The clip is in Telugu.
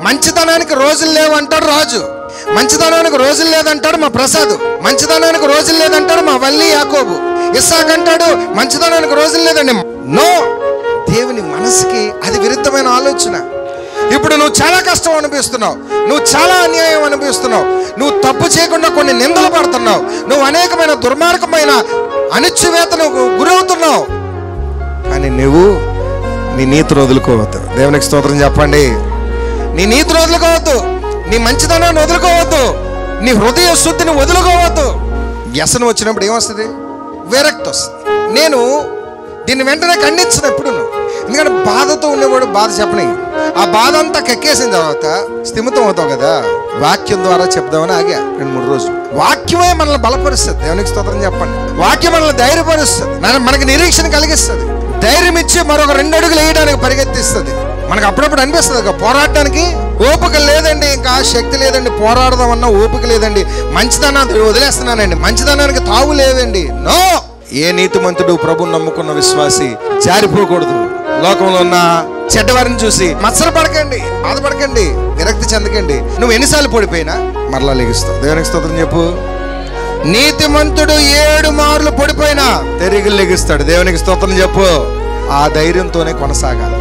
మంచితనానికి రోజులు లేవు అంటాడు రాజు, మంచితనానికి రోజులు లేదంటాడు మా ప్రసాద్, మంచితనానికి రోజులు లేదంటాడు మా వల్లి యాకోబు. ఇస్సాక్ అంటాడు మంచితనానికి రోజులు లేదండి. నో, దేవుని మనసుకి అది విరుద్ధమైన ఆలోచన. ఇప్పుడు నువ్వు చాలా కష్టం అనిపిస్తున్నావు, నువ్వు చాలా అన్యాయం అనిపిస్తున్నావు, నువ్వు తప్పు చేయకుండా కొన్ని నిందలు పడుతున్నావు, నువ్వు అనేకమైన దుర్మార్గమైన అణిచివేతను గురవుతున్నావు. కానీ నువ్వు నీ నీతిని వదులుకోవద్దు. దేవునికి స్తోత్రం చెప్పండి. నీ నీతిని వదులుకోవద్దు, నీ మంచితనాన్ని వదులుకోవద్దు, నీ హృదయ శుద్ధిని వదులుకోవద్దు. వ్యసనం వచ్చినప్పుడు ఏమొస్తుంది? విరక్తి వస్తుంది. నేను దీన్ని వెంటనే ఖండించిన ఎప్పుడు, ఎందుకంటే బాధతో ఉండేవాడు బాధ చెప్పని, ఆ బాధ అంతా కక్కేసిన తర్వాత స్థిమితం అవుతావు కదా. వాక్యం ద్వారా చెప్దామని ఆగా 2-3 రోజులు. వాక్యమే మనల్ని బలపరుస్తుంది. దేవునికి స్తోత్రం చెప్పండి. వాక్యం మనల్ని ధైర్యపరుస్తుంది, మనకి నిరీక్షణ కలిగిస్తుంది, ధైర్యం ఇచ్చి మరొక 2 అడుగులు వేయడానికి పరిగెత్తిస్తుంది. మనకు అప్పుడప్పుడు అనిపిస్తుంది పోరాడటానికి ఓపిక లేదండి, ఇంకా శక్తి లేదండి, పోరాడదామన్నా ఓపిక లేదండి, మంచితనాన్ని వదిలేస్తున్నానండి, మంచితనానికి తావు లేదండి. నో, ఏ నీతిమంతుడు ప్రభువుని నమ్ముకున్న విశ్వాసి జారిపోకూడదు. లోకంలో ఉన్న చెడ్డవారిని చూసి మత్సరపడకండి, బాధపడకండి, విరక్తి చెందకండి. నువ్వు ఎన్నిసార్లు పడిపోయినా మరలా లెగుస్తావు. దేవునికి స్తోత్రం చెప్పు. నీతిమంతుడు 7 మార్లు పడిపోయినా తిరిగి లెగుస్తాడు. దేవునికి స్తోత్రం చెప్పు. ఆ ధైర్యంతోనే కొనసాగాలి.